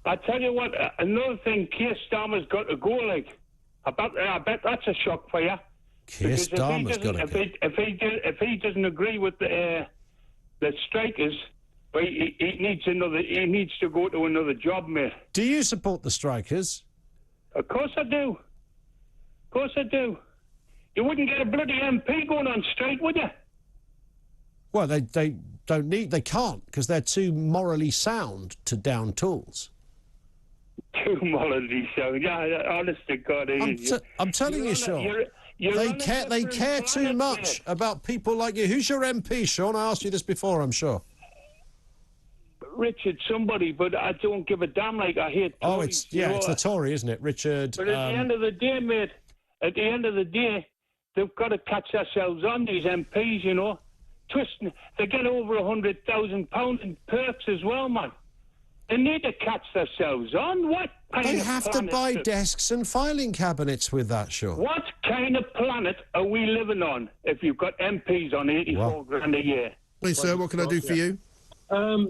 I tell you what, another thing, Keir Starmer's got to go, like. I bet that's a shock for you. Keir Starmer's got to go. If he doesn't agree with the strikers, well, he needs to go to another job, mate. Do you support the strikers? Of course I do. Of course I do. You wouldn't get a bloody MP going on strike, would you? Well, they don't need... They can't, because they're too morally sound to down tools. Too morally sound. Yeah, honest to God. I'm telling you, Sean. They care too much about people like you. Who's your MP, Sean? I asked you this before, I'm sure. Richard somebody, but I don't give a damn. Like, I hate Tories. It's the Tory, isn't it, Richard? But at the end of the day, mate, at the end of the day, they've got to catch themselves on, these MPs, you know. Twisting. They get over £100,000 in perks as well, man. They need to catch themselves on. What kind They of have to buy desks and filing cabinets with that, Sean. What kind of planet are we living on if you've got MPs on 84 grand a year? Hey, sir, what can I do for you?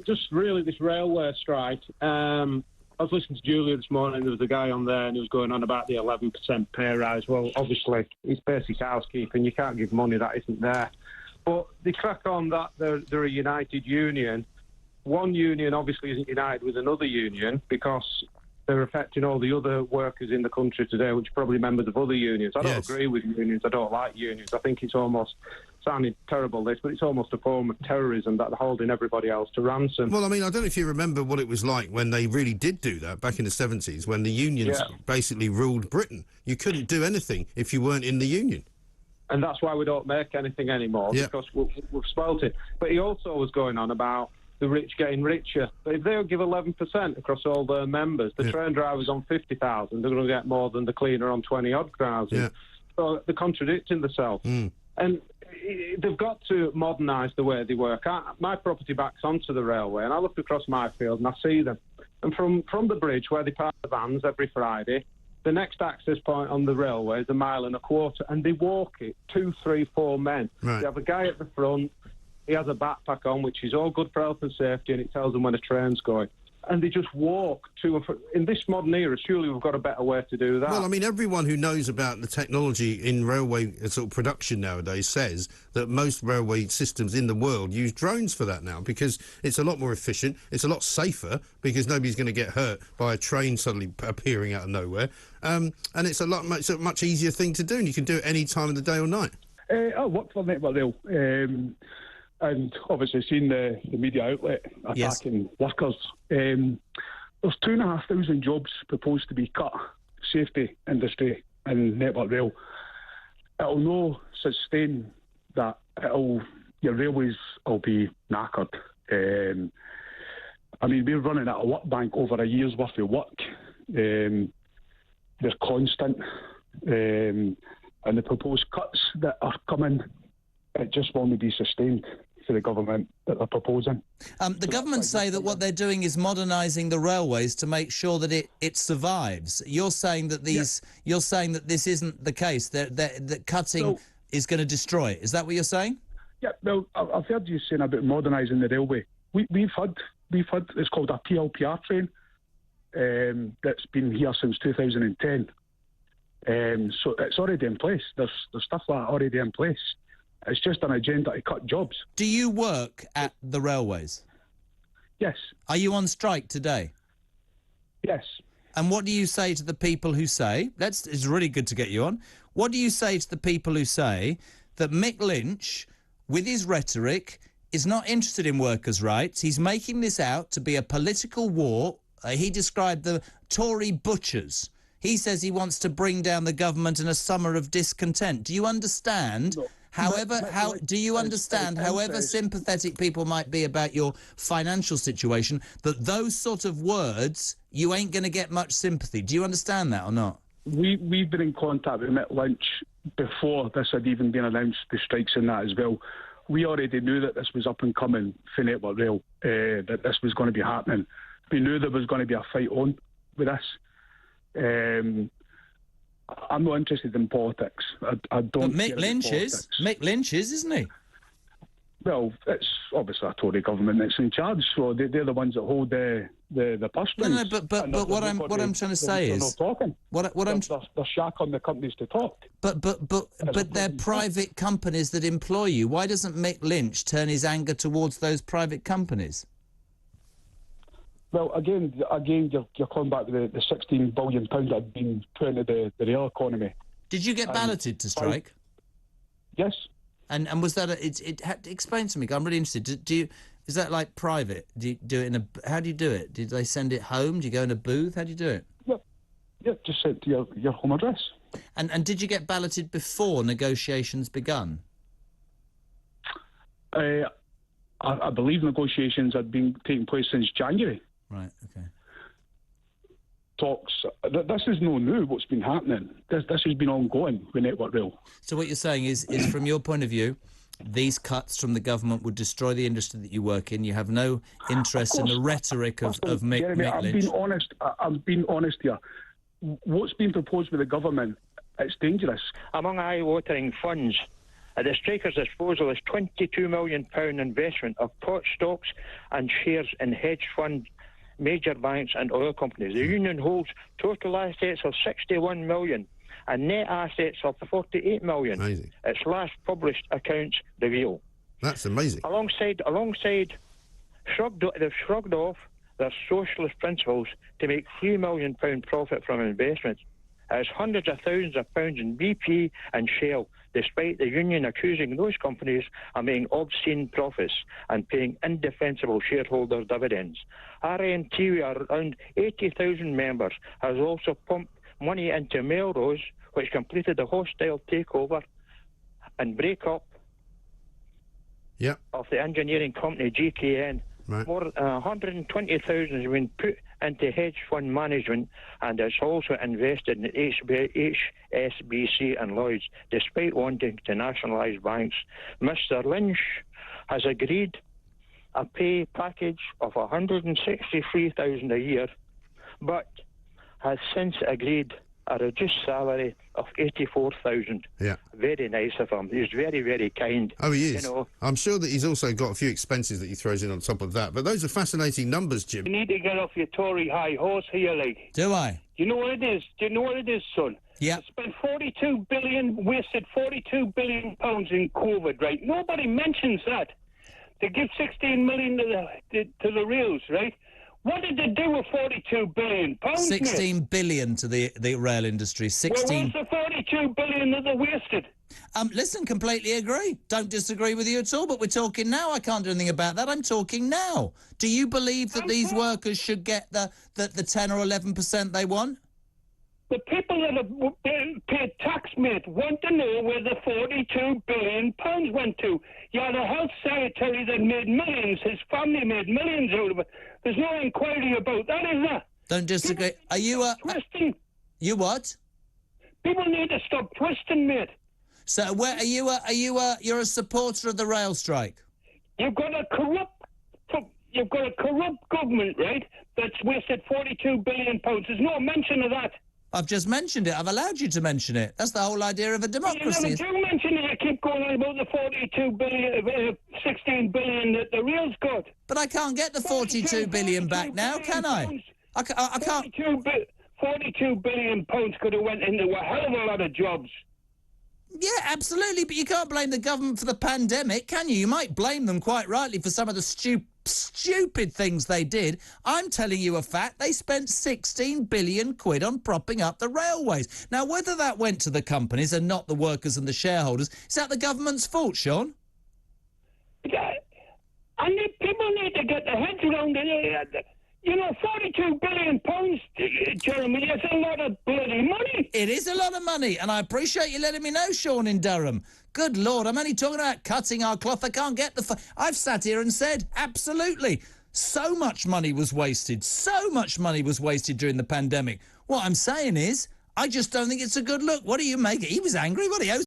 Just really this railway strike. I was listening to Julia this morning. There was a guy on there and he was going on about the 11% pay rise. Well, obviously, it's basic housekeeping. You can't give money that isn't there. But they crack on that they're a united union. One union obviously isn't united with another union because they're affecting all the other workers in the country today, which are probably members of other unions. I don't agree with unions. I don't like unions. I think it's almost, sounding terrible this, but it's almost a form of terrorism that they're holding everybody else to ransom. Well, I mean, I don't know if you remember what it was like when they really did do that back in the 70s, when the unions basically ruled Britain. You couldn't do anything if you weren't in the union. And that's why we don't make anything anymore, because we've spoilt it. But he also was going on about the rich getting richer. But if they'll give 11% across all their members, the train drivers on 50,000, they're going to get more than the cleaner on 20-odd thousand. Yeah. So they're contradicting themselves. And they've got to modernise the way they work. My property backs onto the railway, and I look across my field and I see them. And from the bridge where they park the vans every Friday, the next access point on the railway is 1.25 miles, and they walk it, 2, 3, 4 men. Right. They have a guy at the front. He has a backpack on, which is all good for health and safety, and it tells them when a train's going. And they just walk to and from. In this modern era, surely we've got a better way to do that. Well, I mean, everyone who knows about the technology in railway sort of production nowadays says that most railway systems in the world use drones for that now, because it's a lot more efficient, it's a lot safer, because nobody's going to get hurt by a train suddenly appearing out of nowhere, and it's a much easier thing to do, and you can do it any time of the day or night. I work for Network Rail. And obviously seen the media outlet attacking workers. There's 2,500 jobs proposed to be cut, safety industry and Network Rail. It'll no sustain that. Your railways will be knackered. I mean, we're running at a work bank over a year's worth of work. They're constant. And the proposed cuts that are coming, it just won't be sustained for the government that they're proposing. The government say that what they're doing is modernising the railways to make sure that it survives. You're saying that you're saying that this isn't the case. That cutting is going to destroy it. Is that what you're saying? Yeah. Well, I've heard you saying about modernising the railway. We've had it's called a PLPR train that's been here since 2010. So it's already in place. There's stuff like that already in place. It's just an agenda to cut jobs. Do you work at the railways? Yes. Are you on strike today? Yes. And what do you say to the people who say, it's really good to get you on, what do you say to the people who say that Mick Lynch, with his rhetoric, is not interested in workers' rights? He's making this out to be a political war. He described the Tory butchers. He says he wants to bring down the government in a summer of discontent. Do you understand... No. However sympathetic people might be about your financial situation, that those sort of words, you ain't going to get much sympathy. Do you understand that or not? We've been in contact with Mick Lynch before this had even been announced, the strikes and that as well. We already knew that this was up and coming for Network Rail, that this was going to be happening. We knew there was going to be a fight on with this. I'm not interested in politics. I don't. But Mick Lynch is. Mick Lynch is, isn't he? Well, it's obviously a Tory government that's in charge, so they're the ones that hold the the purse strings. No, but what I'm trying to say is they're not talking. They're shackling the companies to talk. But they're private companies that employ you. Why doesn't Mick Lynch turn his anger towards those private companies? Well, again, you're coming back to the £16 billion that had been put into the rail economy. Did you get balloted to strike? Yes. And was that explain to me? I'm really interested. Do you? Is that like private? Do you do it in a? How do you do it? Did they send it home? Do you go in a booth? How do you do it? Yeah, just sent to your home address. And did you get balloted before negotiations begun? I believe negotiations had been taking place since January. Right. Okay. Talks. This is no new. What's been happening? This has been ongoing with Network Rail. So what you're saying is from your point of view, these cuts from the government would destroy the industry that you work in. You have no interest in the rhetoric of Mick Lynch. I'm being honest here. What's been proposed by the government, it's dangerous. Among eye-watering funds, at the strikers' disposal is £22 million investment of pot stocks and shares in hedge funds, major banks and oil companies. The union holds total assets of £61 million and net assets of £48 million. Amazing. Its last published accounts reveal. That's amazing. Alongside, they've shrugged off their socialist principles to make £3 million profit from investments. It's hundreds of thousands of pounds in BP and Shell, despite the union accusing those companies of making obscene profits and paying indefensible shareholder dividends. RNT, with around 80,000 members, has also pumped money into Melrose, which completed the hostile takeover and break-up of the engineering company GKN. Right. More than 120,000 has been put into hedge fund management, and it's also invested in HSBC and Lloyds, despite wanting to nationalise banks. Mr Lynch has agreed a pay package of $163,000 a year, but has since agreed a reduced salary of $84,000. Yeah. Very nice of him. He's very, very kind. Oh, he is. You know, I'm sure that he's also got a few expenses that he throws in on top of that. But those are fascinating numbers, Jim. You need to get off your Tory high horse here, like. Do I? You know what it is? Do you know what it is, son? Yeah. Spent 42 billion, wasted 42 billion pounds in COVID, right? Nobody mentions that. They give 16 million to the rails, right? What did they do with 42 billion pounds? 16 billion to the rail industry. 16. Well, what's the 42 billion that they wasted? Listen, completely agree. Don't disagree with you at all, but we're talking now. I can't do anything about that. I'm talking now. Do you believe that these workers should get the 10 or 11% they want? The people that have paid tax, mate, want to know where the 42 billion pounds went to. You had a health secretary that made millions. His family made millions out of it. There's no inquiry about that, is there? Don't disagree. Are you twisting? You what? People need to stop twisting, mate. So where you're a supporter of the rail strike? You've got a corrupt government, right? That's wasted 42 billion pounds. There's no mention of that. I've just mentioned it. I've allowed you to mention it. That's the whole idea of a democracy. You never do mention it. You keep going on about the 42 billion, 16 billion that the rail's got. But I can't get the 42 billion back now, can I? I can't. 42 billion pounds could have went into a hell of a lot of jobs. Yeah, absolutely. But you can't blame the government for the pandemic, can you? You might blame them quite rightly for some of the stupid things they did. I'm telling you a fact. They spent 16 billion quid on propping up the railways. Now, whether that went to the companies and not the workers and the shareholders, is that the government's fault, Sean? Yeah. People need to get their heads around it. You know, 42 billion pounds, Jeremy, it's a lot of bloody money. It is a lot of money, and I appreciate you letting me know, Sean in Durham. Good Lord, I'm only talking about cutting our cloth. I can't get I've sat here and said, absolutely, so much money was wasted. So much money was wasted during the pandemic. What I'm saying is, I just don't think it's a good look. What do you make it? He was angry, what do you?